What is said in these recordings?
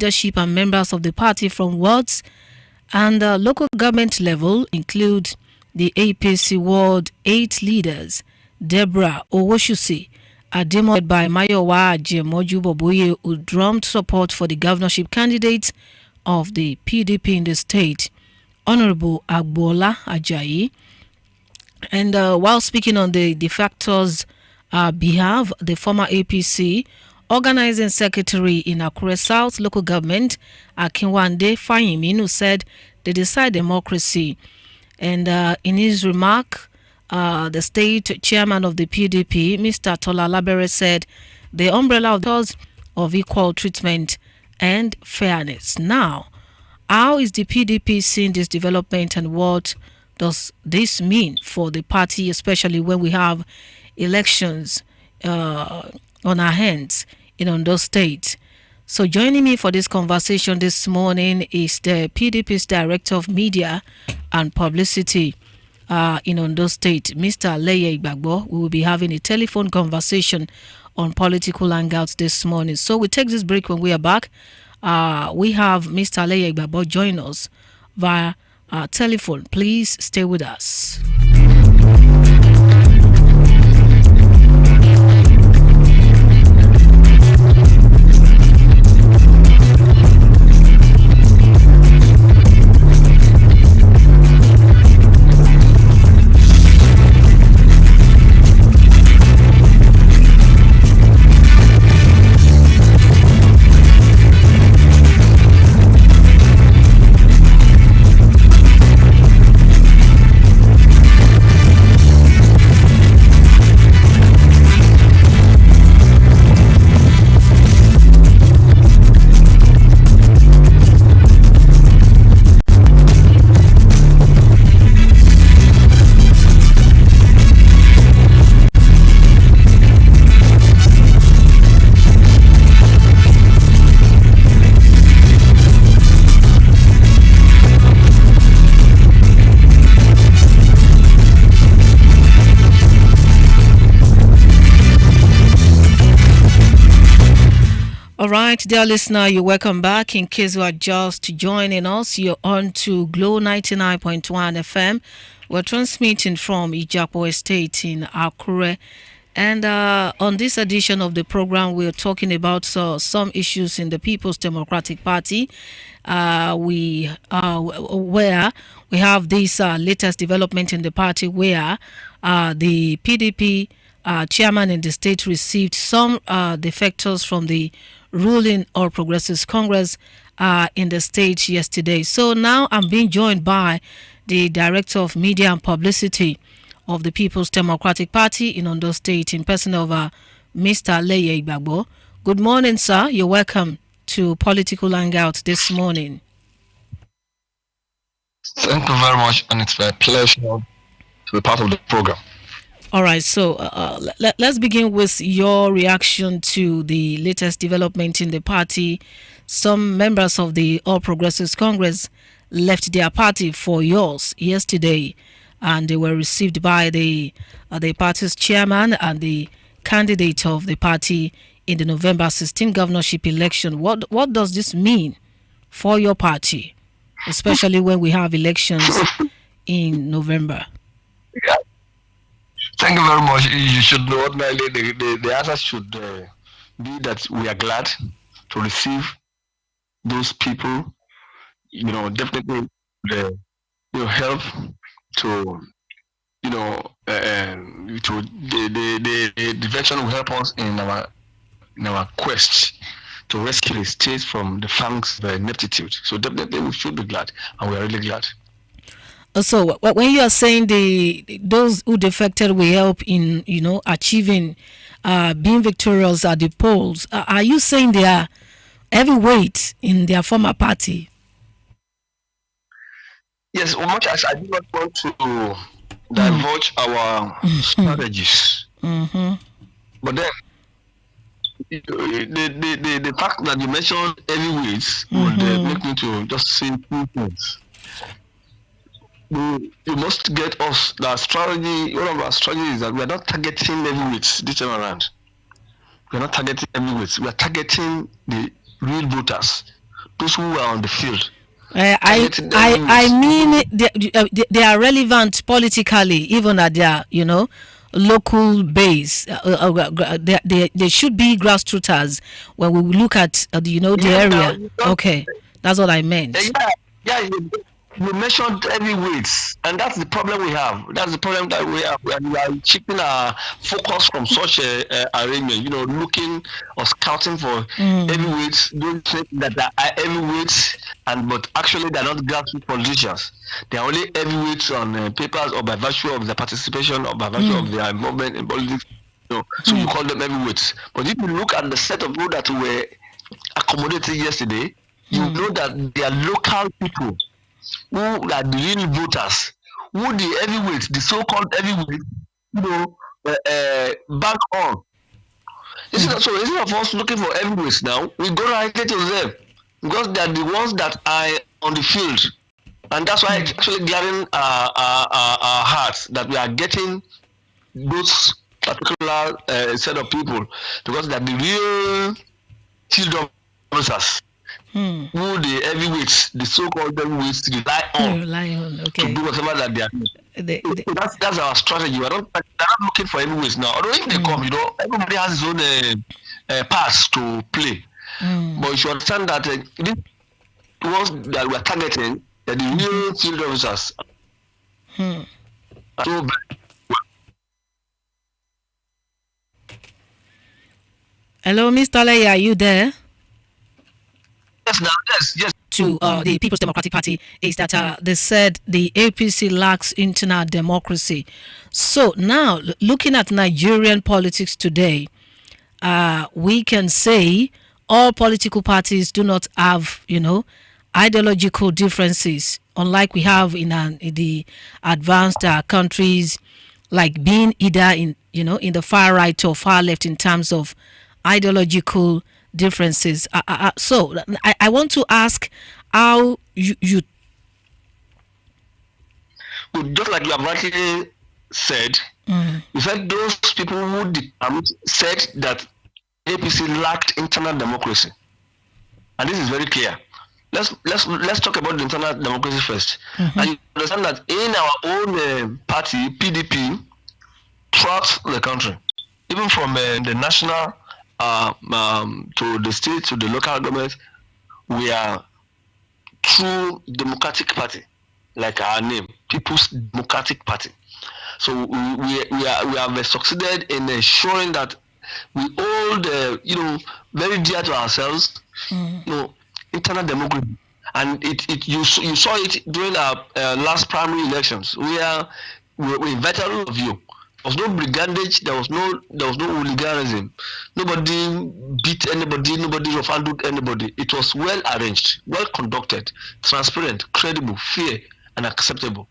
leadership and members of the party from wards and local government level include the APC Ward 8 leaders, Deborah Owoshusi, Ademo by Mayowa Jemoju Boboye, who drummed support for the governorship candidate of the PDP in the state, Honorable Agbola Ajayi. And while speaking on the factors behalf, the former APC Organizing Secretary in Akure South Local Government, Akinwande Fayiminu, said they decide democracy. And in his remark, the state chairman of the PDP, Mr. Tola Labere, said the umbrella of equal treatment and fairness. Now, how is the PDP seeing this development, and what does this mean for the party, especially when we have elections on our hands in Ondo State? So joining me for this conversation this morning is the PDP's Director of Media and Publicity in Ondo State, Mr. Leye Igbagbo. We will be having a telephone conversation on political hangouts this morning. So we take this break. When we are back, we have Mr. Leye Igbagbo join us via telephone. Please stay with us. All right, dear listener, you're welcome back. In case you are just joining us, you're on to Glow 99.1 FM. We're transmitting from Ijapo Estate in Akure. And on this edition of the program, we're talking about some issues in the People's Democratic Party. Where we have this latest development in the party where the PDP chairman in the state received some defectors from the ruling All Progressives Congress in the state yesterday. So now I'm being joined by the Director of Media and Publicity of the People's Democratic Party in Ondo State, in person of Mr. Leye Igbagbo. Good morning, sir. You're welcome to Political Hangout this morning. Thank you very much, and it's my pleasure to be part of the program. All right, so let's begin with your reaction to the latest development in the party. Some members of the All Progressives Congress left their party for yours yesterday, and they were received by the party's chairman and the candidate of the party in the November 16 governorship election. What does this mean for your party, especially when we have elections in November? Yeah. Thank you very much. You should know ordinarily the answer should be that we are glad to receive those people. You know, definitely the help to to the direction will help us in our quest to rescue the state from the fangs of ineptitude. So definitely we should be glad, and we are really glad. So when you are saying those who defected will help in achieving being victorious at the polls, are you saying they are heavyweight in their former party? Yes, much as I do not want to divulge our strategies, but then the fact that you mentioned heavyweights would make me to just say two things. You must get us the strategy. One of our strategies is that we are not targeting heavyweights this time around. We are not targeting heavyweights. We are targeting the real voters those who are on the field, I targeting I I heavyweights. mean they are relevant politically, even at their local base. They should be grassrooters when we look at the Yes, now area. you don't. Okay, that's what I meant. Yeah, yeah. You mentioned heavyweights, and that's the problem we have. That's the problem that we have. We are shifting our focus from such a arrangement. Looking or scouting for heavyweights. Don't think that they are heavyweights, but actually they are not grassroots politicians. They are only heavyweights on papers or by virtue of their participation or by virtue of their involvement in politics. So you call them heavyweights. But if you look at the set of people that were accommodated yesterday, you know that they are local people who are the real voters, who the heavyweights, the so-called heavyweights, bank on. Instead of us looking for heavyweights now, we go right to them because they are the ones that are on the field, and that's why it's actually gathering our hearts that we are getting those particular set of people because they are the real field officers. Who the heavyweights, the so-called heavyweights, rely on Okay. to do whatever that they are doing. So that's our strategy. They're not looking for heavyweights now. Although if they come, everybody has his own parts to play. But you should understand that these ones that we are targeting, they're the real field officers. So, Hello, Mr. Leia, are you there? yes. To the People's Democratic Party is that they said the APC lacks internal democracy. So now, looking at Nigerian politics today, we can say all political parties do not have, ideological differences, unlike we have in the advanced countries, like being either in the far right or far left in terms of ideological differences. So I want to ask how you just like you have rightly said, you said those people who said that APC lacked internal democracy, and this is very clear. Let's talk about the internal democracy first. And you understand that in our own party, PDP, throughout the country, even from the national to the state to the local government, we are true democratic party, like our name, People's Democratic Party. So we have succeeded in ensuring that we hold very dear to ourselves, internal democracy. And you saw it during our last primary elections, where we invited all of you. There was no brigandage, there was no hooliganism. Nobody beat anybody, nobody handled anybody. It was well arranged, well conducted, transparent, credible, fair, and acceptable.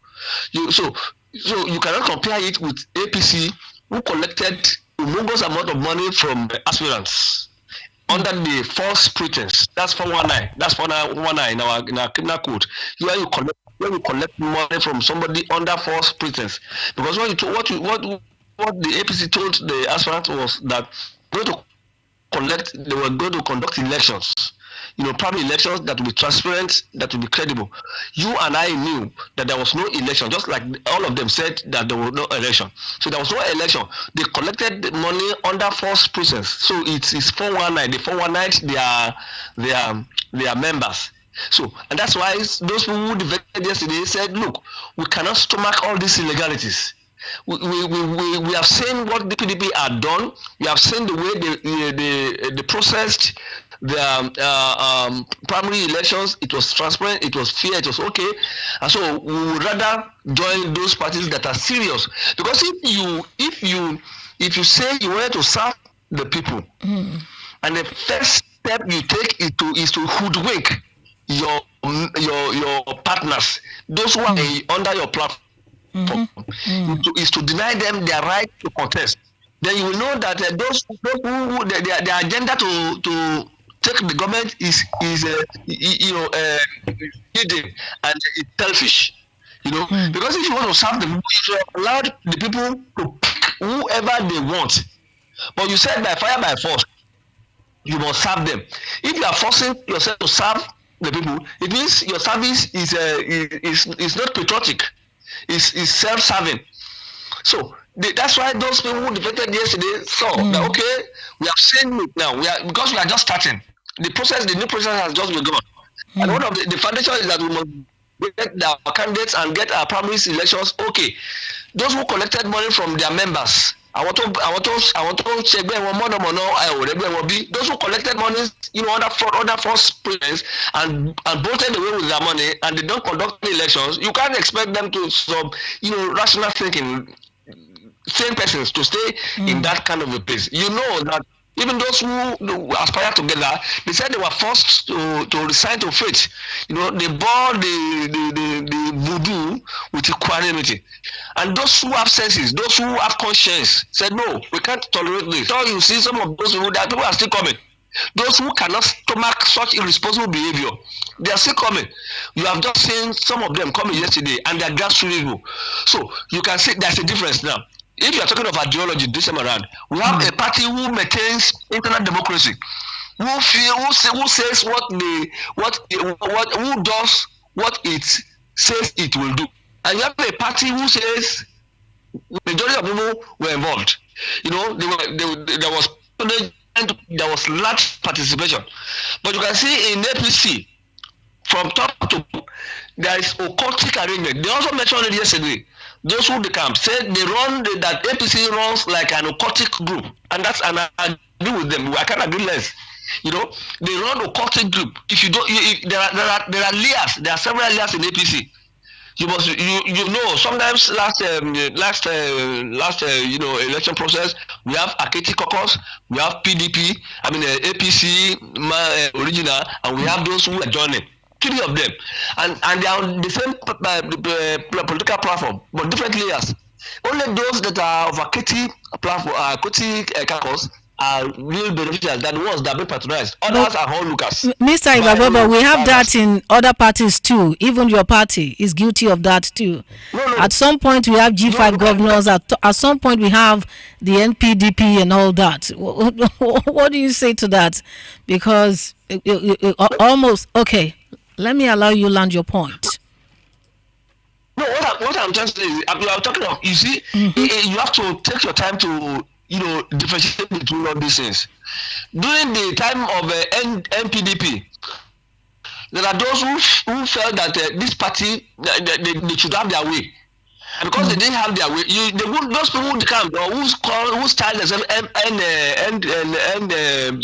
So you cannot compare it with APC, who collected humongous amount of money from aspirants under the false pretense. That's 419. That's 419 in our criminal code. When you collect money from somebody under false pretense, because what the APC told the aspirants was that they were going to conduct elections. Primary elections that will be transparent, that will be credible. You and I knew that there was no election, just like all of them said that there was no election. So there was no election. They collected the money under false pretense. So it's 419. The 419 their members. So, and that's why those who defended yesterday said, look, we cannot stomach all these illegalities. We have seen what the PDP had done. We have seen the way they processed the primary elections. It was transparent, it was fair, it was okay. And so we would rather join those parties that are serious. Because if you say you wanted to serve the people, and the first step you take is to hoodwink your partners, those who are under your platform, is to deny them their right to contest. Then you will know that those who their agenda to take the government is hidden and it's selfish. Because if you want to serve the people, you allow the people to pick whoever they want. But you said by fire by force, you must serve them. If you are forcing yourself to serve the people, it means your service is not patriotic, is self-serving. So that's why those people who defected yesterday saw that okay, we have seen it now. Because we are just starting. The new process has just begun. And one of the foundation is that we must get our candidates and get our primary elections. Okay, those who collected money from their members. I want to check those who collected money, other false pretense and bolted away with their money and they don't conduct elections. You can't expect them to rational thinking, sane persons to stay in that kind of a place. You know that even those who aspire together, they said they were forced to resign to faith. They bore the voodoo with equanimity. And those who have senses, those who have conscience, said no, we can't tolerate this. So you see some of those people are still coming. Those who cannot stomach such irresponsible behavior, they are still coming. You have just seen some of them coming yesterday, and they are grassroots people. So you can see there's a difference now. If you are talking of ideology this time around, we have a party who maintains internal democracy, who says who does what it says it will do, and you have a party who says majority of people were involved. There was large participation, but you can see in APC from top to there is occultic arrangement. They also mentioned it yesterday. Those who decamp said that APC runs like an occultic group, and I agree with them. I can't agree less. They run occultic group. If you don't, there are layers. There are several layers in APC. You must sometimes last election process we have Akure caucus, we have PDP, APC original, and we have those who are joining. 3 of them, and they are on the same political platform, but different layers. Only those that are of Akure platform, Akure caucus, are real beneficiaries than the ones that have been patronized. Others are onlookers. Mr. Ibabobo, we have that in other parties too. Even your party is guilty of that too. No. At some point we have G5 governors. At some point we have the NPDP and all that. What do you say to that? Because almost okay. Let me allow you land your point. No, what I'm just saying is, you are talking of. You see, you have to take your time to differentiate between all these things. During the time of NPDP, there are those who felt that this party they should have their way, and because they didn't have their way, those people who come or who styled themselves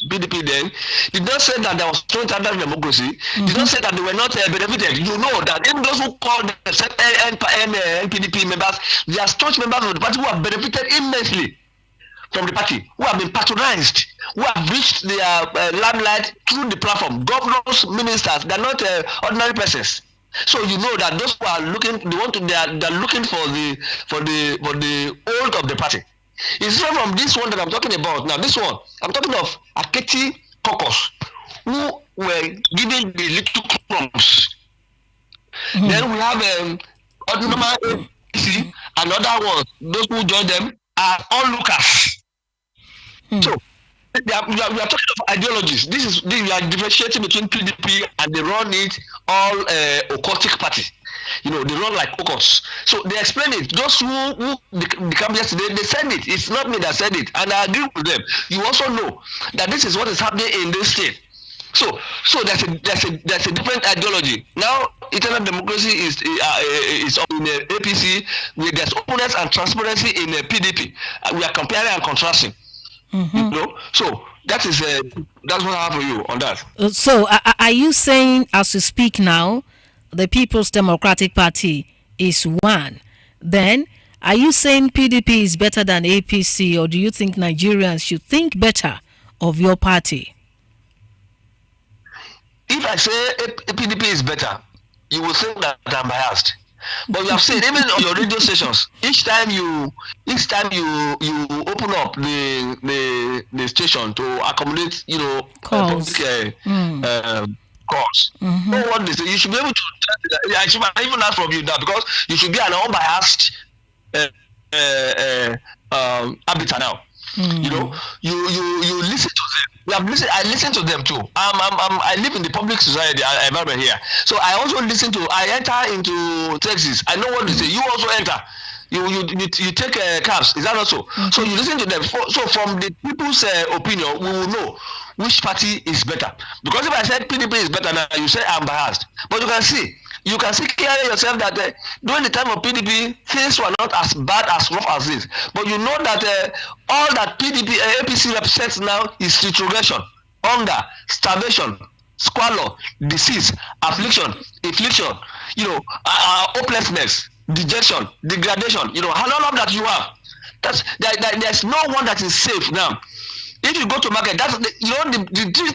PDP then did not say that there was no internal democracy. Did not say that they were not benefited. You know that even those who call themselves NPDP members, they are staunch members of the party who have benefited immensely from the party, who have been patronized, who have reached their limelight through the platform. Governors, ministers, they are not ordinary persons. So you know that those who are looking, they are looking for the old of the party. It's different from this one that I'm talking about now. This one, I'm talking of Akure caucus, who were given the little crumbs. Then we have ordinary APC and other ones. Those who join them are onlookers. So we are talking of ideologies. We are differentiating between PDP and they run it all occultic party. They run like occults. So they explain it. Those who become yesterday, they said it. It's not me that said it, and I agree with them. You also know that this is what is happening in this state. So there's a different ideology. Now internal democracy is in the APC, where there's openness and transparency in the PDP. We are comparing and contrasting. So that's what I have for you on that. So are you saying, as you speak now, the People's Democratic Party is one? Then are you saying PDP is better than APC, or do you think Nigerians should think better of your party? If I say PDP is better, you will think that I'm biased. But you have seen even on your radio stations, each time you open up the station to accommodate calls. Calls. Know what they say. You should be able to. I should even ask from you that, because you should be an unbiased arbiter now. You listen to them. We have listened. I listen to them too. I live in the public society environment here, so I also listen to. I enter into taxis. I know what they say. You also enter. You take cabs. Is that also? So you listen to them. So from the people's opinion, we will know which party is better. Because if I said PDP is better now, you say I'm biased. But you can see clearly yourself that during the time of PDP, things were not as bad as rough as this. But you know that all that PDP APC represents now is retrogression, hunger, starvation, squalor, disease, affliction, infliction, hopelessness, dejection, degradation, and all of that you have. There's no one that is safe now. If you go to market, that's the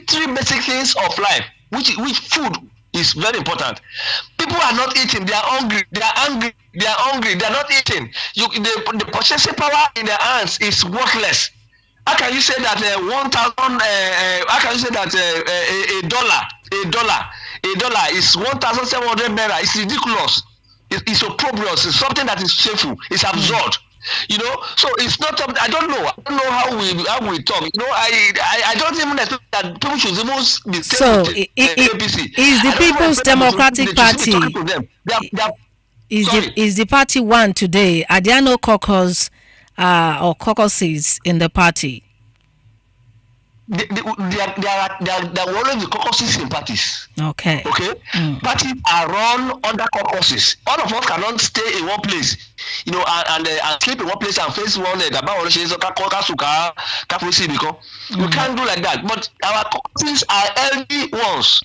three basic things of life, which food is very important. People are not eating, they are hungry, they are angry, they are hungry, they are not eating. The purchasing power in their hands is worthless. How can you say that 1,000? How can you say that a dollar is 1,700 naira? It's ridiculous. It's opprobrious. It's something that is shameful. It's absurd. So it's not. I don't know how we talk. I don't even expect that people should even be So APC. is the People's Democratic Party is the party one today? Are there no caucus or caucuses in the party? There will always be caucuses in parties. Okay. Parties are run under caucuses. All of us cannot stay in one place, and sleep in one place and face one. We can't do like that. But our caucuses are healthy ones.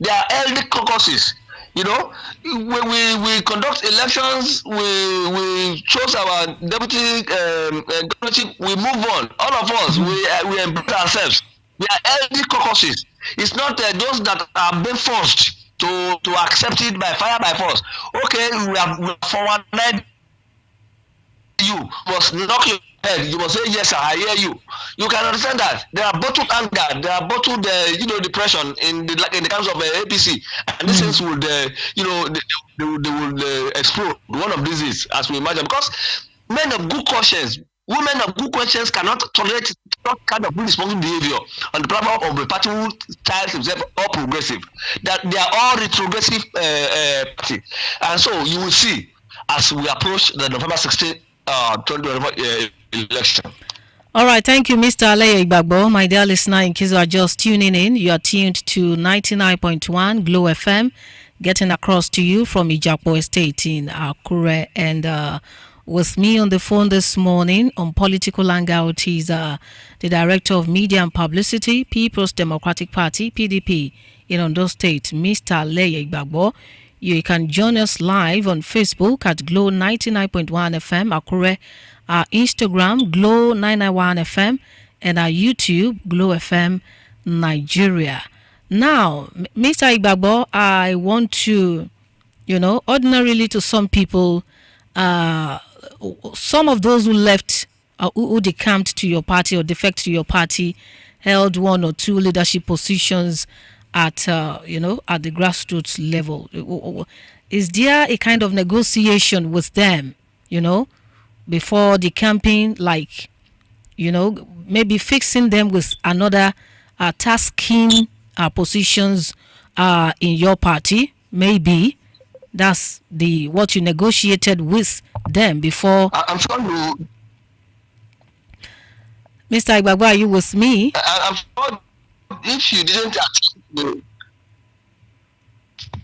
They are healthy caucuses. When we conduct elections, we chose our deputy governorship, we move on. All of us, we embrace ourselves. We are healthy caucuses. It's not those that are being forced to accept it by fire by force. Okay, we have forwarded. You must knock your head. You must say yes, I hear you. You can understand that there are bottled anger, there are bottled depression in the terms of APC, and these things would they will explode one of these days, as we imagine, because men of good conscience, women of good conscience cannot tolerate that kind of irresponsible behavior on the platform of a party who styles himself all progressive. That they are all retrogressive party, and so you will see as we approach the November 16th 2024 election. All right, thank you, Mr. Aleye Igbagbo. My dear listener, in case you are just tuning in, you are tuned to 99.1 Glow FM, getting across to you from Ijapo Estate in Akure. And with me on the phone this morning on Political Hangout is the Director of Media and Publicity, People's Democratic Party, PDP, in Ondo State, Mr. Aleye Igbagbo. You can join us live on Facebook at Glow 99.1 FM Akure, our Instagram Glow 991 FM, and our YouTube Glow FM Nigeria. Now, Mr. Igbagbo, I want to, ordinarily to some people, some of those who left, who decamped to your party or defect to your party, held one or two leadership positions at at the grassroots level. Is there a kind of negotiation with them, before the campaign, like, maybe fixing them with another tasking positions in your party? Maybe that's what you negotiated with them before. I'm sorry. Mr. Igbagbo, are you with me? I'm sorry if you didn't.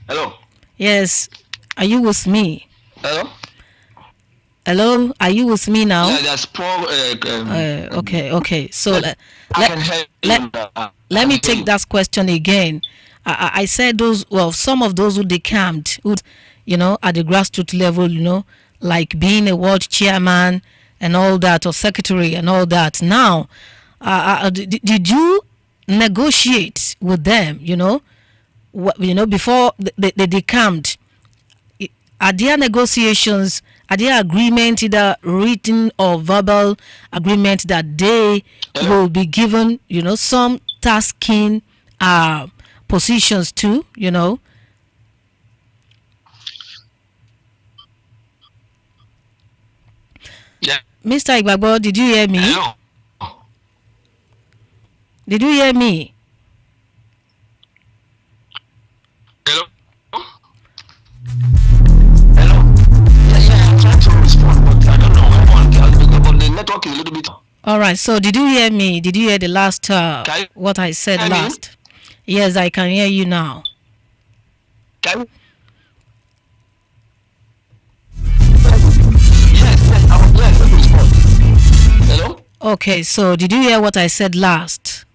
Hello. Yes. Are you with me? Hello. Hello. Are you with me now? Yeah, that's poor. Okay. So let me take that question again. I said some of those who decamped, who, at the grassroots level, like being a world chairman and all that, or secretary and all that. Now, did you negotiate with them, before they decamped? Are there negotiations, are there agreements, either written or verbal agreement, that they will be given, some tasking positions too, Yeah. Mr. Igbagbo, did you hear me? Hello. Did you hear me? Hello? Hello? Yeah, I'm trying to respond, but I don't know. But the network is a little bit. All right. So did you hear me? Did you hear the last what I said last? Yes, I can hear you now. Can yes, let me respond. Hello? Okay, so did you hear what I said last?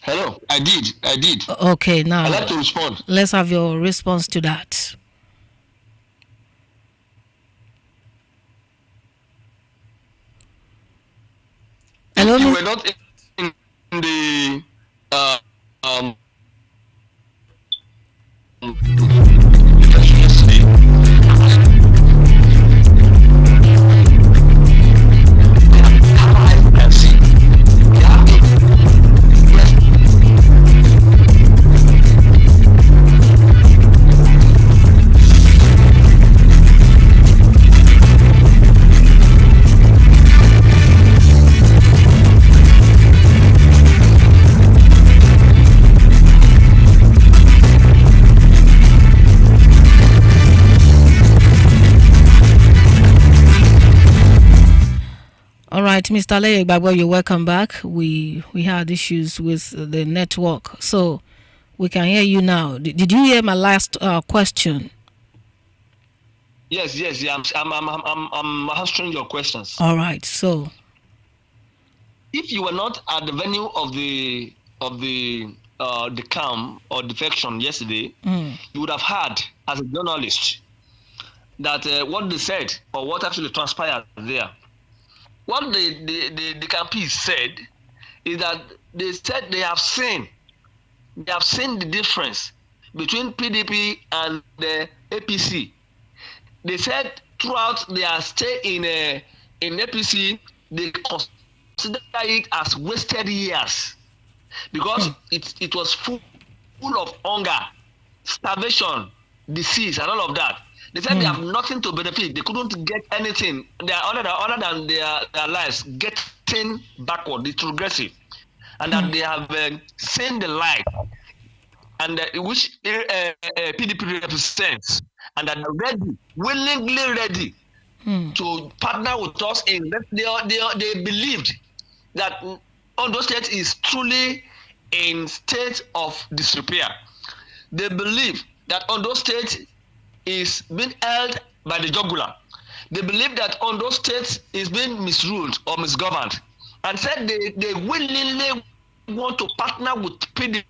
Hello? I did. Okay, now I'd like to respond. let's have your response to that. Hello, You were not in the yesterday. I see. All right, Mr. Leyegbagbo, you're welcome back. We had issues with the network, so we can hear you now. Did you hear my last question? Yes. I'm answering your questions. All right, so if you were not at the venue of the camp or defection yesterday, you would have heard as a journalist that what they said or what actually transpired there. What the campees said is that they said they have seen the difference between PDP and the APC. They said throughout their stay in APC, they consider it as wasted years because it was full of hunger, starvation, disease, and all of that. They said they have nothing to benefit. They couldn't get anything other than their lives getting backward. It's regressive, and that they have seen the light, and which PDP represents, and that they're willingly ready to partner with us in that. They believed that Ondo State is truly in state of disrepair. They believe that Ondo State is being held by the jugular. They believe that Ondo State is being misruled or misgoverned, and said they willingly want to partner with PDP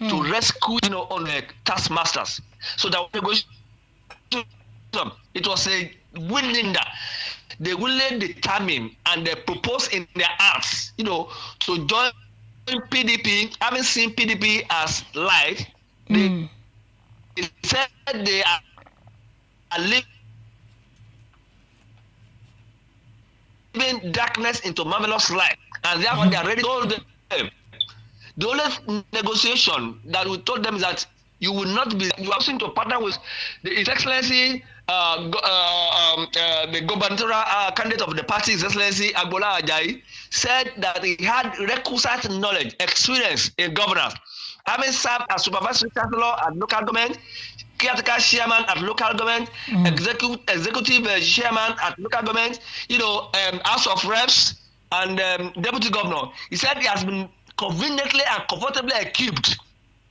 to rescue, on the taskmasters. So that it was a willing that they willingly determine and they propose in their hearts, to join PDP, having seen PDP as light. They said they are living darkness into marvelous light, and therefore they are ready to hold them. The only negotiation that we told them is that you will not be, you are going to partner with His Excellency, the gubernatorial candidate of the party, His Excellency Agbola Ajayi, said that he had requisite knowledge, experience in governance, having served as supervisory chancellor at local government, caretaker chairman at local government, executive chairman at local government, House of Reps, and deputy governor. He said he has been conveniently and comfortably equipped,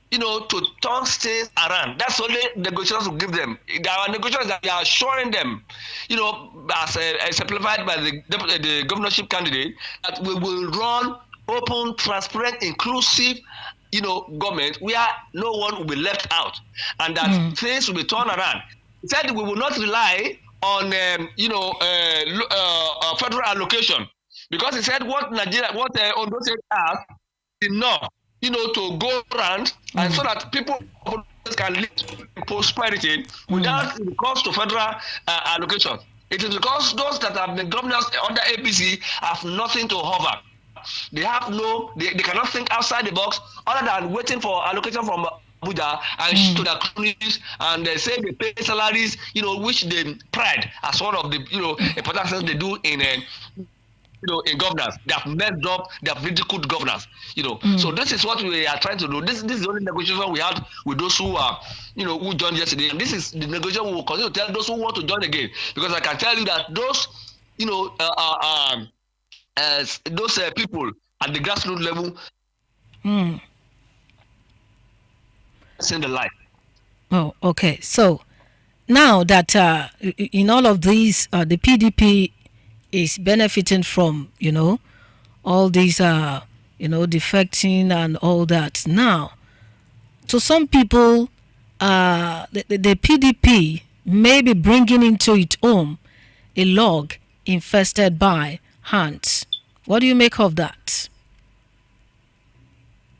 to turn things around. That's only negotiations will give them. There are negotiations that they are assuring them, as exemplified by the governorship candidate, that we will run open, transparent, inclusive, government where no one will be left out, and that things will be turned around. He said we will not rely on, federal allocation, because he said what Ondo State has enough, to go around, and so that people can live in prosperity without the cost to federal allocation. It is because those that have been governors under APC have nothing to offer. They have they cannot think outside the box other than waiting for allocation from Abuja and to their cronies, and they say they pay salaries, which they pride as one of the, important things they do in governance. They have messed up, they have ridiculed governance. So this is what we are trying to do. This is the only negotiation we had with those who are, who joined yesterday, and this is the negotiation we will continue to tell those who want to join again, because I can tell you that those, those people at the grassroots level, seeing the light. Oh, okay. So now that in all of these, the PDP is benefiting from, all these, defecting and all that. Now, to some people, the PDP may be bringing into its home a log infested by ants. What do you make of that?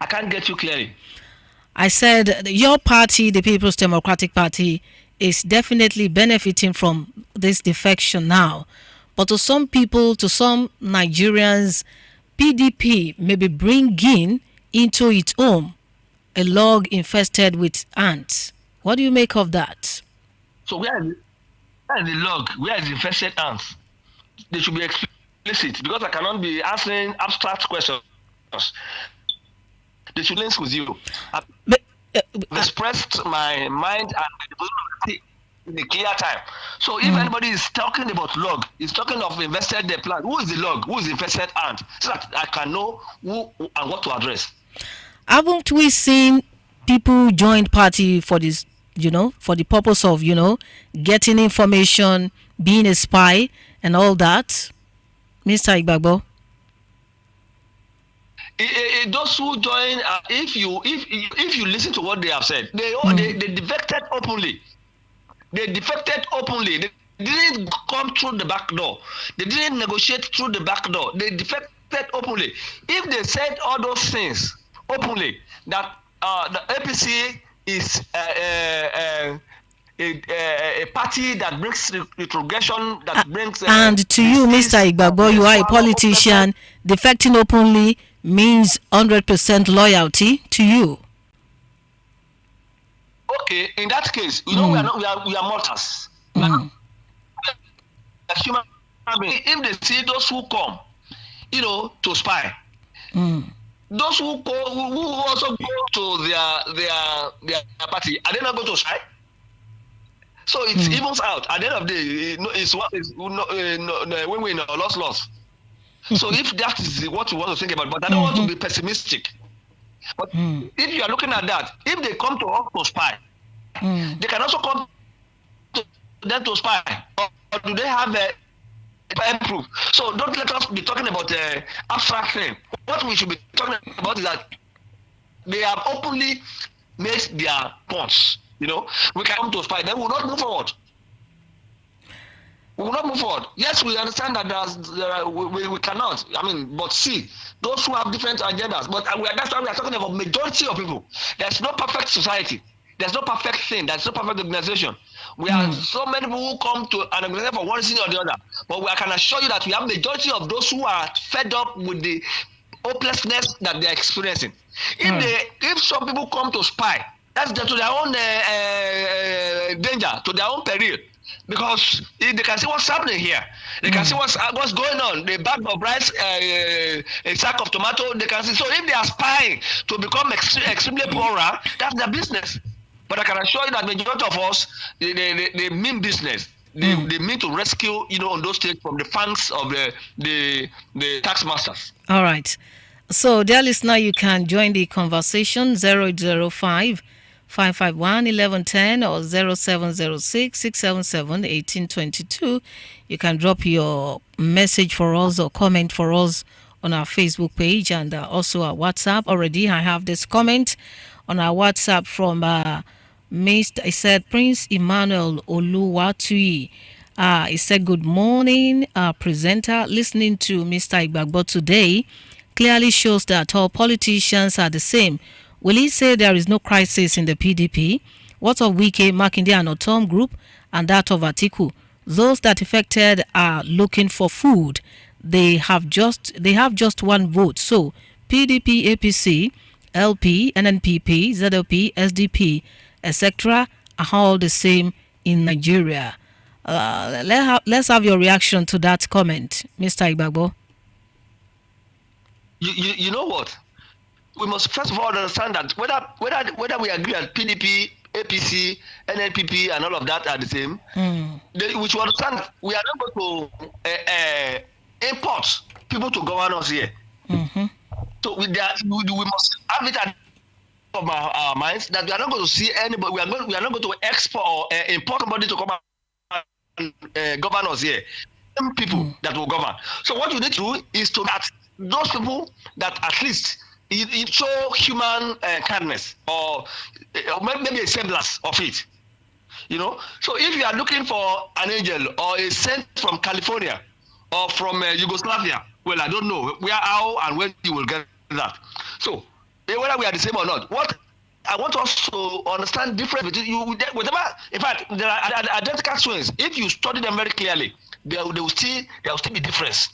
I can't get you clearly. I said your party, the People's Democratic Party, is definitely benefiting from this defection now. But to some people, to some Nigerians, PDP may be bringing into its home a log infested with ants. What do you make of that? So where is the log? Where is the infested ants? They should be explicit, because I cannot be answering abstract questions. They should link with you. I've expressed my mind and in a clear time. So if anybody is talking about log, is talking of invested the plant, who is the log? Who is the infested ant? So that I can know who and what to address. Haven't we seen people join party for this, for the purpose of, getting information, being a spy and all that? Mr. Igbagbo? Those who join, if you listen to what they have said, they defected openly. They defected openly. They didn't come through the back door. They didn't negotiate through the back door. They defected openly. If they said all those things openly, that the APC is a party that brings retrogression, that brings... and to you, Mr. Igbagbo, you are a politician. Defecting openly means 100% loyalty to you. Okay, in that case, we are mortals. We are human beings. If they see those who come, to spy, those who also go to their party, are they not going to spy? So it evens out. At the end of the day, it's win-win or loss. So if that is what you want to think about, but I don't want to be pessimistic. But if you are looking at that, if they come to us to spy, they can also come to them to spy. Or do they have a proof? So don't let us be talking about the abstract thing. What we should be talking about is that they have openly made their points. We can come to spy. Then we will not move forward. We will not move forward. Yes, we understand that we cannot. But see, those who have different agendas. But that's why we are talking about majority of people. There's no perfect society. There's no perfect thing. There's no perfect organization. We have so many people who come to an organization for one reason or the other. But I can assure you that we have majority of those who are fed up with the hopelessness that they are experiencing. If some people come to spy, that's to their own danger, to their own peril. Because they can see what's happening here. They can see what's going on. The bag of rice, a sack of tomato, they can see. So if they are spying to become extremely poorer, that's their business. But I can assure you that majority of us, they mean business. They mean to rescue, on those states from the fangs of the tax masters. All right. So, dear listener, you can join the conversation 0805 551 1110 or 0706 677 1822. You can drop your message for us or comment for us on our Facebook page and also our WhatsApp. Already, I have this comment on our WhatsApp from Mr. I said Prince Emmanuel Oluwatui. He said, good morning, presenter. Listening to Mr. Igbagbo today clearly shows that all politicians are the same. Will he say there is no crisis in the PDP? What of Wike, Makinde and Otom group and that of Atiku? Those that affected are looking for food. They have just one vote. So PDP APC LP, NNPP, ZLP, SDP, etc. are all the same in Nigeria. Let's have your reaction to that comment, Mr. Igbagbo. You know what? We must first of all understand that whether we agree that PDP, APC, NNPP, and all of that are the same, we should understand we are not going to import people to govern us here. So we must have it at of our minds that we are not going to see anybody. We are not going to export or import somebody to come and govern us here. Some people that will govern. So what you need to do is to that those people that at least it show human kindness or maybe a semblance of it. You know. So if you are looking for an angel or a saint from California or from Yugoslavia, well, I don't know where, how, and when you will get that. So whether we are the same or not, what I want us to understand difference between you, whatever. In fact, there are identical twins. If you study them very clearly, there will still be difference.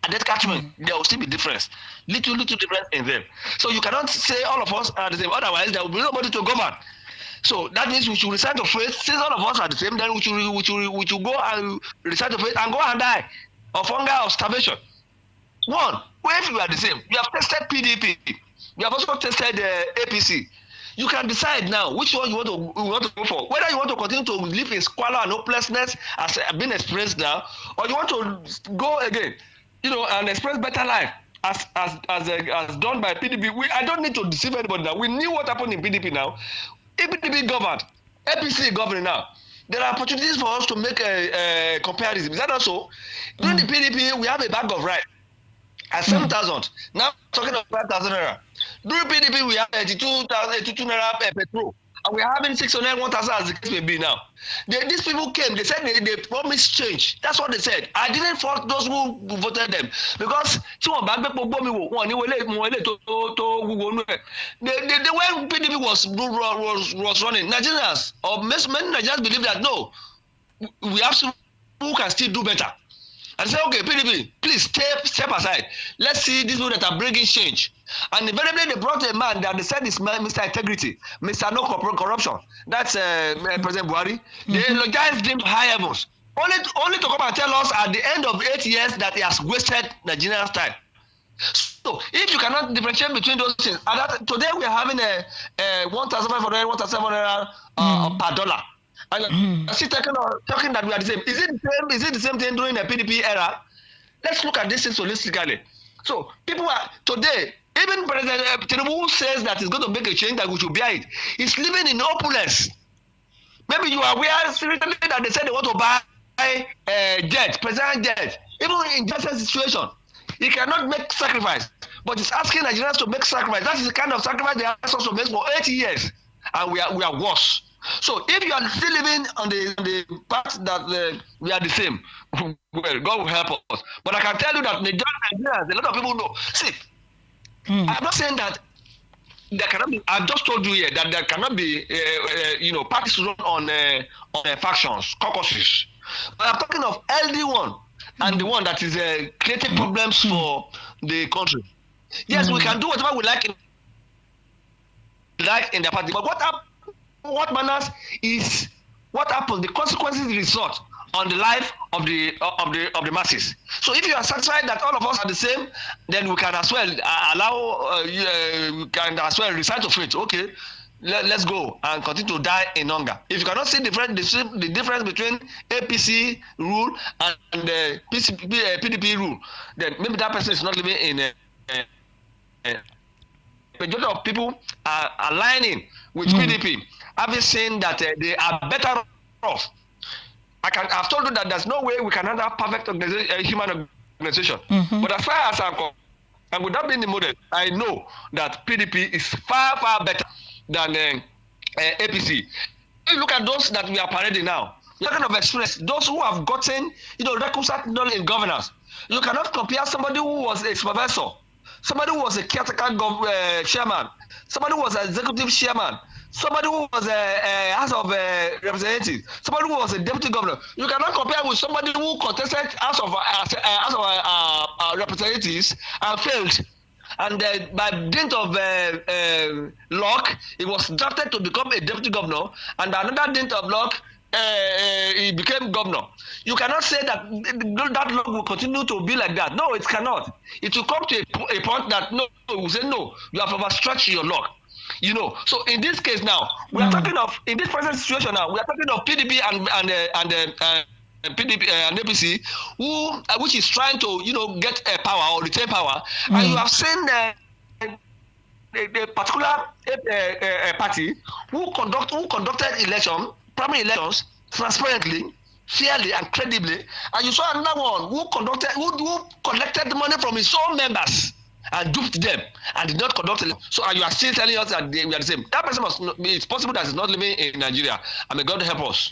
Identical twins, there will still be difference. Little difference in them. So you cannot say all of us are the same. Otherwise, there will be nobody to govern. So that means we should recite the faith. Since all of us are the same, then we should go and recite the faith and go and die of hunger or starvation. One, if you are the same, you have tested PDP, you have also tested APC. You can decide now which one you want to go for. Whether you want to continue to live in squalor and hopelessness as been experienced now, or you want to go again, and express better life as done by PDP. I don't need to deceive anybody now. We knew what happened in PDP now. If PDP governed, APC governing now, there are opportunities for us to make a comparison. Is that also? During the PDP, we have a bag of rice at 7,000. Now talking about 5,000 naira. During PDP, we have 82 naira per petrol. And we are having 600, 1,000 as the case may be now. These people came, they said they promised change. That's what they said. I didn't fault those who voted them. Because the way PDP was running, Nigerians, or many Nigerians believe that no, we have some who can still do better. And say, okay, PDP, please step aside. Let's see these people that are bringing change. And invariably, they brought a man that they said is Mr. Integrity, Mr. No Corruption. That's President Buhari. They eulogized him to high heavens. Only to come and tell us at the end of 8 years that he has wasted Nigerian's time. So, if you cannot differentiate between those things, today we are having a 1,500, 1,700 per dollar. And still talking that we are the same. Is it the same thing during the PDP era? Let's look at this holistically. So people are today, even President Tinubu says that he's going to make a change that we should bear it. He's living in opulence. Maybe you are aware recently that they said they want to buy jet, president jet. Even in just a situation, he cannot make sacrifice. But he's asking Nigerians to make sacrifice. That is the kind of sacrifice they asked us to make for 80 years. And we are worse. So if you are still living on the path that we are the same, well, God will help us. But I can tell you that Nigerians, a lot of people know. See, I'm not saying that there cannot be. I've just told you here that there cannot be, parties run on factions, caucuses. But I'm talking of LD1 and the one that is creating problems for the country. Yes, we can do whatever we like in the party, but what matters is what happens, the consequences result on the life of the masses. So if you are satisfied that all of us are the same, then we can as well we can as well recite of it. Okay, let's go and continue to die in hunger. If you cannot see the difference between APC rule and the PDP rule, then maybe that person is not living in a majority of people are aligning with PDP, having seen that they are better off. I've told you that there's no way we can have a perfect human organization. But as far as I'm concerned, and without being the model, I know that PDP is far, far better than APC. If you look at those that we are parading now, you're kind of experience, those who have gotten, requisite knowledge in governance. You cannot compare somebody who was a supervisor, somebody who was a caretaker chairman, somebody who was an executive chairman, somebody who was a House of Representatives, somebody who was a deputy governor. You cannot compare with somebody who contested House of Representatives and failed. and by dint of luck, he was drafted to become a deputy governor, and by another dint of luck, he became governor. You cannot say that that luck will continue to be like that. No, it cannot. It will come to a point that no, we will say no, you have overstretched your luck. So in this case now, we are talking of, in this present situation now, we are talking of PDP and PDP and APC, which is trying to get power or retain power, and you have seen the particular party who conducted primary elections transparently, fairly, and credibly, and you saw another one who collected the money from his own members and duped them and did not conduct it. So you are still telling us that we are the same. That person it's possible that he's not living in Nigeria. And may God help us.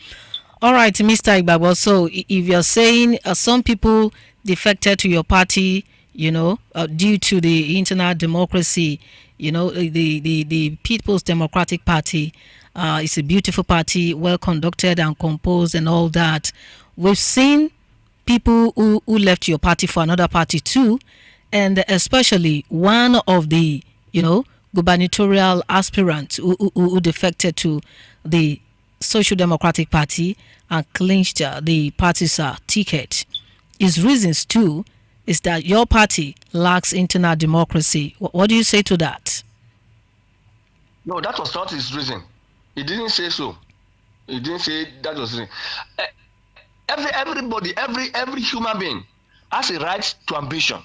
All right, Mr. Igbagbo. So if you're saying some people defected to your party, due to the internal democracy, the People's Democratic Party is a beautiful party, well conducted and composed and all that. We've seen people who left your party for another party too. And especially one of the, gubernatorial aspirants who defected to the Social Democratic Party and clinched the party's ticket. His reasons too is that your party lacks internal democracy. What do you say to that? No, that was not his reason. He didn't say so. He didn't say that was his reason. Everybody, every human being has a right to ambition.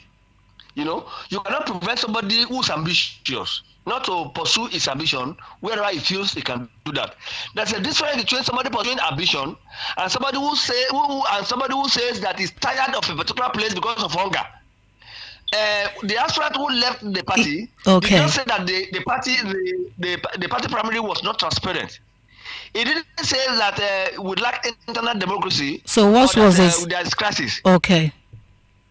You cannot prevent somebody who's ambitious not to pursue his ambition wherever he feels he can do that. There's a difference between somebody pursuing ambition and somebody who says that he's tired of a particular place because of hunger. The aspirant who left the party, okay, did not say that the party primary was not transparent. He didn't say that we lack internal democracy. So what was this? There's crisis. Okay.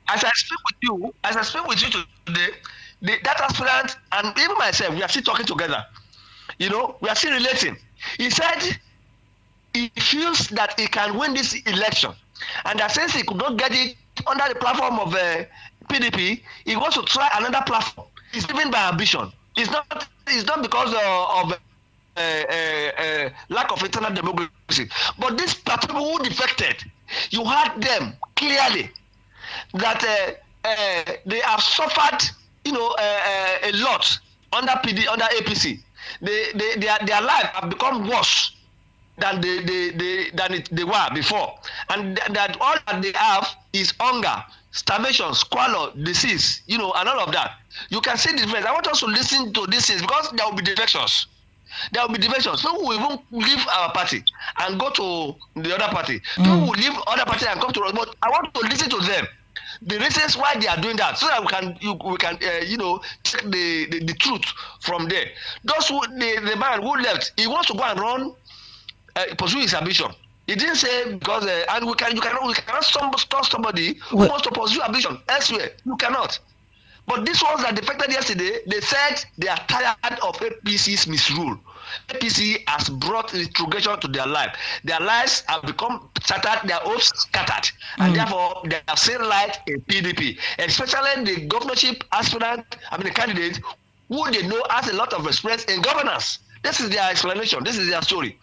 As I speak with you today, that aspirant and even myself, we are still talking together. We are still relating. He said he feels that he can win this election, and that since he could not get it under the platform of PDP, he wants to try another platform. It's driven by ambition. It's not because of lack of internal democracy. But these people who defected, you heard them clearly that they have suffered, a lot under APC. Their life have become worse than they were before, and that all that they have is hunger, starvation, squalor, disease, and all of that. You can see the difference. I want us to listen to these things because there will be defections. There will be divisions. People will even leave our party and go to the other party. People will leave other party and come to us. But I want to listen to them, the reasons why they are doing that, so that we can check the truth from there. Those the man who left, he wants to go and run, pursue his ambition. He didn't say because and we cannot stop somebody who wants to pursue ambition elsewhere. You cannot. But these ones that defected yesterday, they said they are tired of APC's misrule. APC has brought retrogression to their life. Their lives have become shattered, their hopes scattered. And therefore, they have seen light in PDP. Especially the governorship the candidate, who they know has a lot of experience in governance. This is their explanation. This is their story.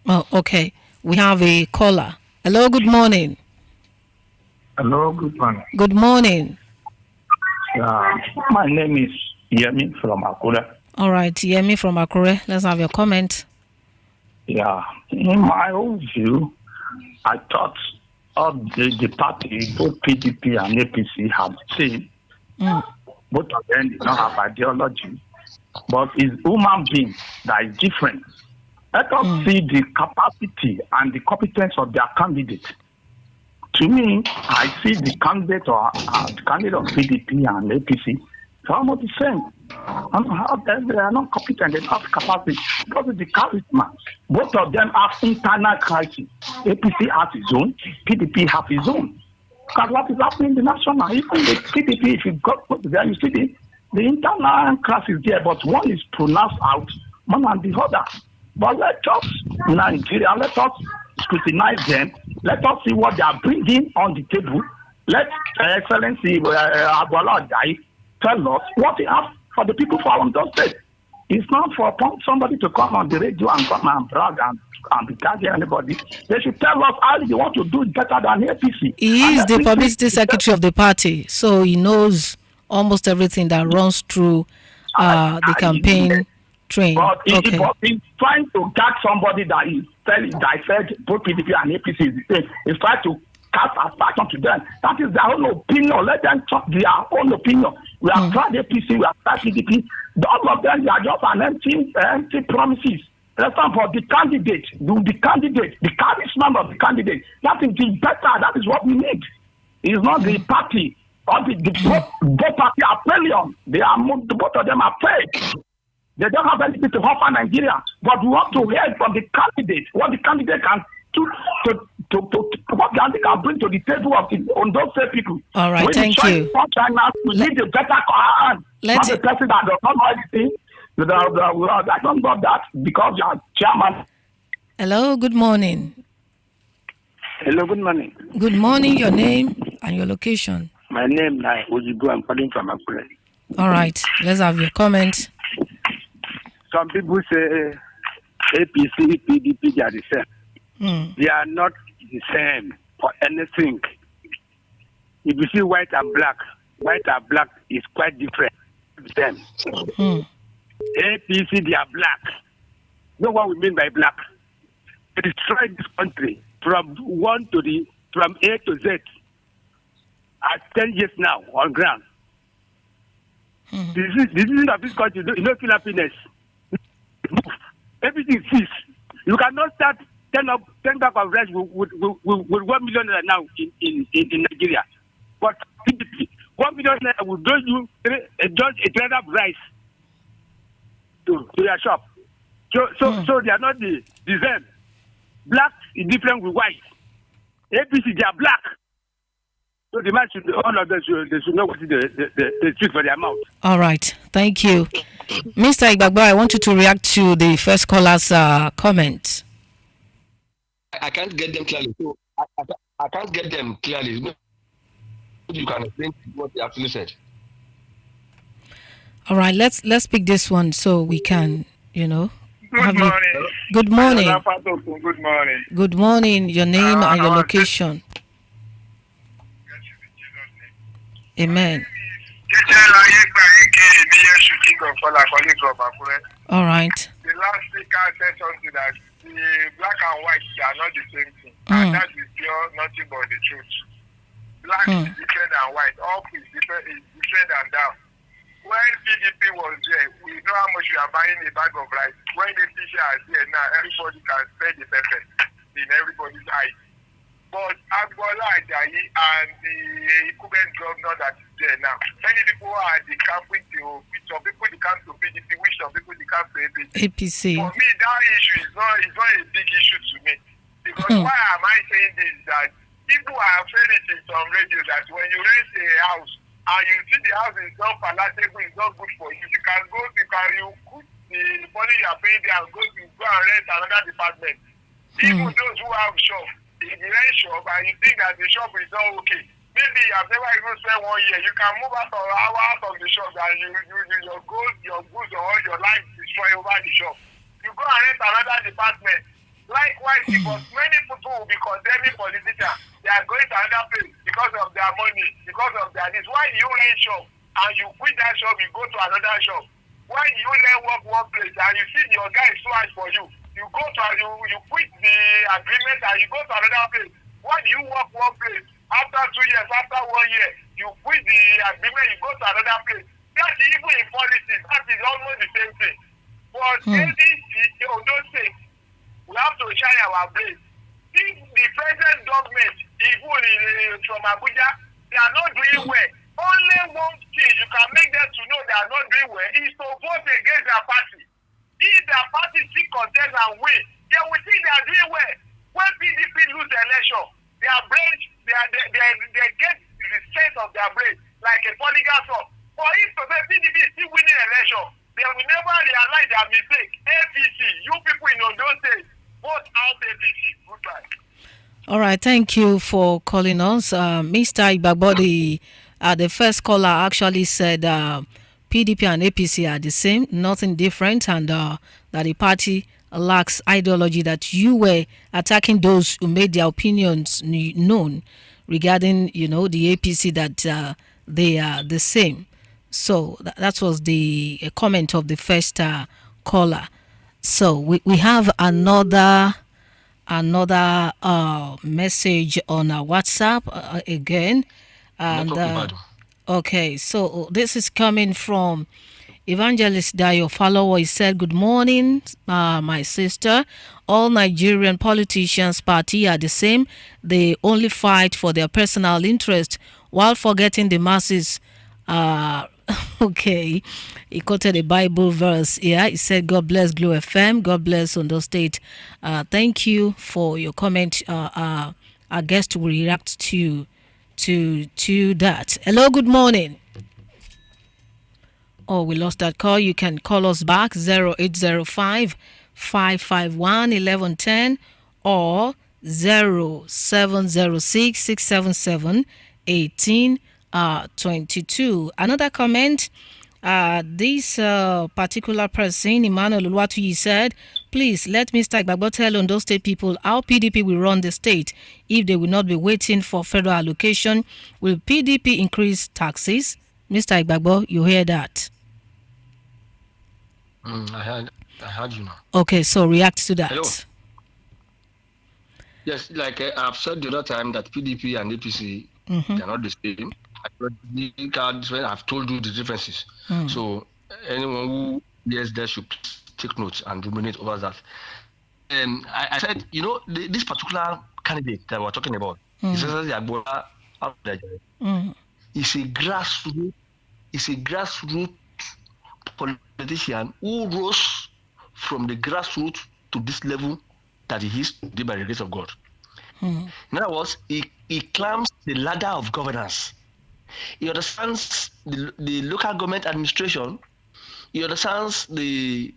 Oh, okay. We have a caller. Hello, good morning. Hello, good morning. Good morning. My name is Yemi from Akure. All right, Yemi from Akure. Let's have your comment. Yeah, in my own view, I thought of the party, both PDP and APC, have seen. Both of them did not have ideology, but it's human being that is different. Let us see the capacity and the competence of their candidate. To me, I see the candidate or the candidate of PDP and APC, it's almost the same. They are not competent, they have capacity because of the charisma. Both of them have internal crisis. APC has its own, PDP has its own. Because what is happening in the national, even the PDP, if you go there, you see the internal crisis there, but one is pronounced out more than the other. But let us, in Nigeria, let us scrutinize them. Let us see what they are bringing on the table. Let Excellency Agbala Ajayi tell us what they have for the people for Ondo State. It's not for somebody to come on the radio and come and brag and be tagging anybody. They should tell us how they want to do it better than APC. He is the publicity secretary of the party, so he knows almost everything that runs through the campaign train. But he's trying to catch somebody that is telling that said both PDP and APC is the same. He's trying to cast aspersion to them. That is their own opinion. Let them talk their own opinion. We have tried APC, we have tried PDP. All of them, they are just an empty promises. Let's talk for the candidate, the charisma of the candidate. That is the better. That is what we need. It's not the party. Or both party are failure. Both of them are fake. They don't have anything to offer Nigeria. But we want to hear from the candidate what the candidate can what the can bring to the table of on those same people. All right, thank you. We need a better hand. Not the person that does not know anything. I don't know that because you are chairman. Hello, good morning. Hello, good morning. Good morning, your name and your location. My name is Ojibo. I'm calling from Akure. All right, let's have your comment. Some people say APC, PDP, they are the same. They are not the same for anything. If you see white and black is quite different. Them. APC, they are black. You know what we mean by black? They destroyed this country from A to Z at 10 years now on ground. This is of this country. You don't feel happiness. Everything cease. You cannot start 10 back of rice with 1 million now in Nigeria. But 1 million will do you just a trade of rice to your shop. So they are not the same. Black is different with white. APC, they are black. So the man should, all of them should know what is the truth for their mouth. All right, thank you. Mr. Igbagbo, I want you to react to the first caller's comment. I can't get them clearly. So I can't get them clearly. You can explain what they actually said. All right, let's pick this one so we can, Good morning. Good morning. Good morning. Good morning. Your name and your location. Amen. All right. The last speaker said something that the black and white are not the same thing. And that is pure nothing but the truth. Black is different than white. Up is different than down. When PDP was there, we know how much we are buying a bag of rice. When the teacher is here now, everybody can spend the pepper in everybody's eyes. But Agbola Ajayi and the incumbent governor that is there now, many people are the camp with you, some people the camp to PDP, which some people the camp to APC. For me, that issue is not a big issue to me. Because why am I saying this? That people have said it in some radio that when you rent a house and you see the house is not palatable, it's not good for you, you can put the money you are paying there and go and rent another department. Even those who have shops, in the rent shop and you think that the shop is not okay, maybe you have never even spent 1 year, you can move out of the shop and your goods or your life destroy over the shop. You go and rent another department. Likewise, because many people will be condemning politicians, they are going to another place because of their money, because of their needs. Why do you rent shop and you quit that shop, you go to another shop? Why do you work one place and you see your guy is too hard for you? You go to you quit the agreement and you go to another place. Why do you work one place? After 2 years, after 1 year, you quit the agreement, you go to another place. That is even in politics. That is almost the same thing. But those things, we have to shine our brains. If the present government, even from Abuja, they are not doing well. Only one thing you can make them to know they are not doing well is to vote against their party. If their party still contest and win, they will think they are doing well. When PDP lose the election, their brain, they get the sense of their brain like a polygon song. For if to say PDP is still winning election, they will never realize their mistake. APC, you people in Ondo State, vote out APC. Goodbye. All right, thank you for calling us. Mr. Igbagbo, the The first caller actually said PDP and APC are the same, nothing different, and that the party lacks ideology, that you were attacking those who made their opinions known regarding, the APC, that they are the same. So that was the comment of the first caller. So we have another message on our WhatsApp again. And okay, so this is coming from Evangelist Dayo Follower. He said, "Good morning, my sister. All Nigerian politicians' party are the same. They only fight for their personal interest while forgetting the masses." Okay, he quoted a Bible verse here. He said, "God bless Glow FM. God bless Ondo State." Thank you for your comment. Our guest will react to that. Hello, good morning. Oh, we lost that call. You can call us back 0805 551 1110 or 0706 677 1822. Another comment. This particular person, Emmanuel Uluwatuyi, said, "Please let Mr. Igbagbo tell Ondo State people how PDP will run the state if they will not be waiting for federal allocation. Will PDP increase taxes?" Mr. Igbagbo, you hear that? I heard you now. Okay, so react to that. Hello. Yes, like I've said the other time that PDP and APC, they're not the same. I've told you the differences. So anyone who hears that should take notes and ruminate over that. I said, this particular candidate that we're talking about, is a grassroots politician who rose from the grassroots to this level that he is today by the grace of God. In other words, he climbs the ladder of governance. He understands the local government administration. He understands the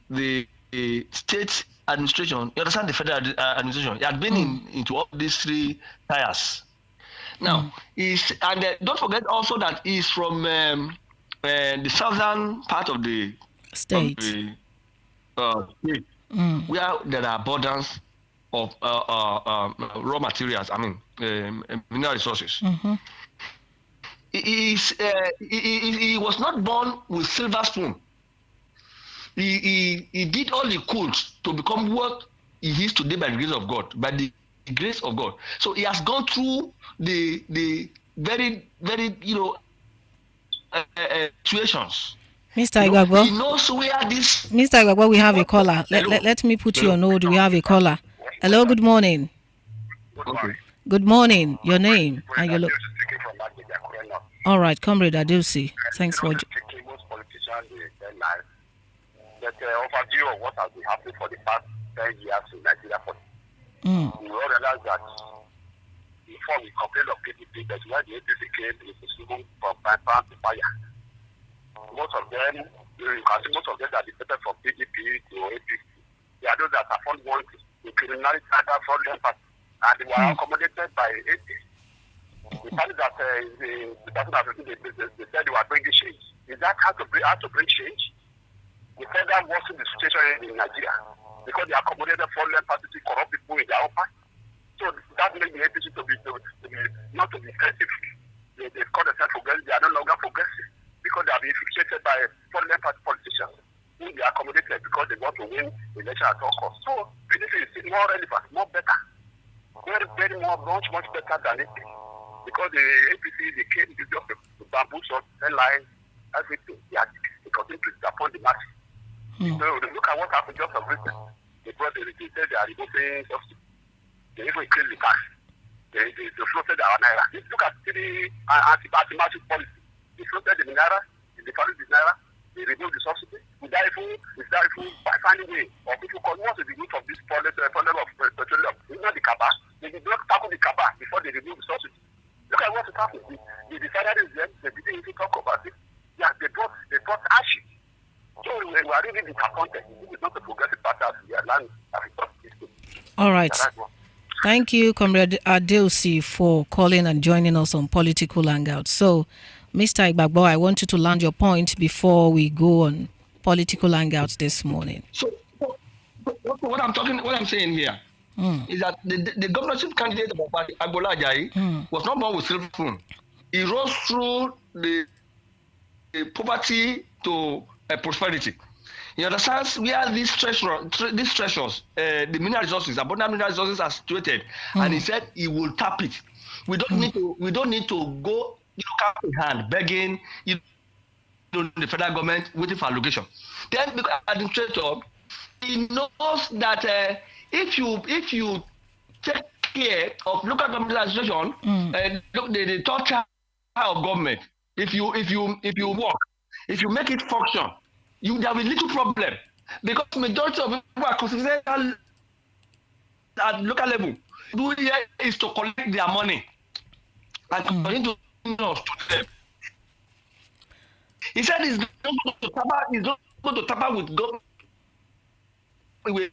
state administration. He understands the federal administration. He had been into all these three tiers. Now, don't forget also that he's from the southern part of the state, where there are abundance of raw materials. I mean, mineral resources. He was not born with silver spoon. He did all he could to become what he is today by the grace of God. By the grace of God. So he has gone through the very, very, situations. Mr. Igbagbo, he knows where this. Mr. Igbagbo, we have a caller. Let me put you on hold. We have a caller. Hello, good morning. Okay. Good morning. Your name and your look. All right, Comrade Adelsi. Thanks for. Most politicians but overview of what has been happening for the past 10 years in Nigeria. We all realize that before we complain of PDP, that when the APC came, it was moving from fire to fire. Most of them, you can see most of them that defected from PDP to APC. They are those that are found wanting in criminality under fraudulent party, and they were accommodated by APC. The fact that the 2015 they said they were bringing change. Is that how to bring change? The federal worsened the situation in Nigeria because they accommodated fraudulent parties to corrupt people in their own party. So that makes the APC not to be effective. They call themselves progressive. They are no longer progressive because they have been fixated by fraudulent party politicians who they accommodated because they want to win the election at all costs. So PDP is more relevant, more better, very, very much better than it. Because the APC, they came to just the bamboo shot, line, everything. They continue to disappoint the masses. So look at what happened just of recent. They said they are removing subsidy. They even increased the tax. They floated our naira. Look at the anti-massive policy. They floated the naira, they valued the naira, they removed the subsidy. Without even finding a way, or people call what is the root of this problem of petroleum? It's not the cabal. They did not tackle the cabal before they removed the subsidy. Look at what is happening. They decided they didn't even talk about it. Yeah, they brought ashes. So we are really disappointed. This is not a progressive party as we are learning. All right. Thank you, Comrade Adelsi, for calling and joining us on Political Hangout. So Mr. Igbagbo, I want you to land your point before we go on political hangouts this morning. So what I'm saying here is that the governorship candidate of Agbola Ajayi was not born with silver spoon. He rose through the poverty to prosperity. He understands where these treasures, the mineral resources, abundant mineral resources are situated, and he said he will tap it. We don't need to go cap in hand begging the federal government waiting for allocation. Then because administrator, he knows that if you take care of local government administration, the third tier of government, if you work, if you make it function, there will be little problem, because majority of people are considered at local level. Do here is to collect their money and continue to them. He said he's not going to tap with government, with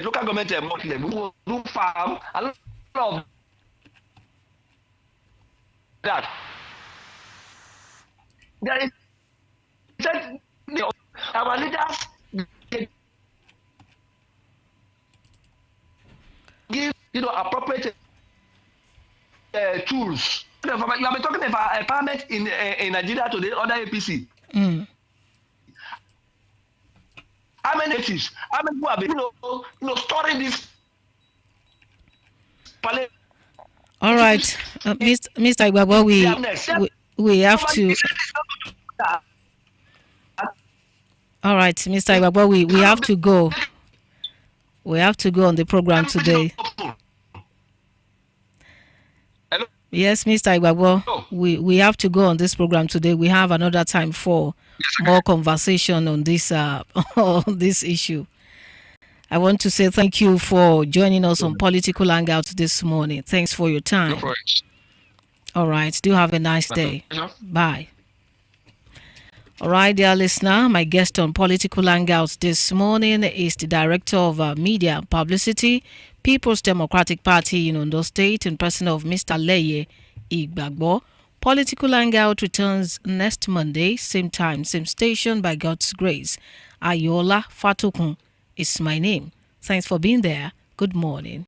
local government money. We will do farm, a lot of that. There is said our leaders give appropriate tools. You have been talking about empowerment in Nigeria today under APC. How many natives? How many people have been storing this? All right, Mr. Igbagbo, we have to. All right, Mr. Igbagbo, we have to go. We have to go on the program today. Hello? Yes, Mr. Igbagbo, we have to go on this program today. We have another time for more conversation on this on this issue. I want to say thank you for joining us on Political Hangouts this morning. Thanks for your time. No, all right, do have a nice day. Bye. All right, dear listener, my guest on Political Hangouts this morning is the Director of Media and Publicity, People's Democratic Party in Ondo State, in person of Mr. Leye Igbagbo. Political Hangout returns next Monday, same time, same station, by God's grace. Ayola Fatukun is my name. Thanks for being there. Good morning.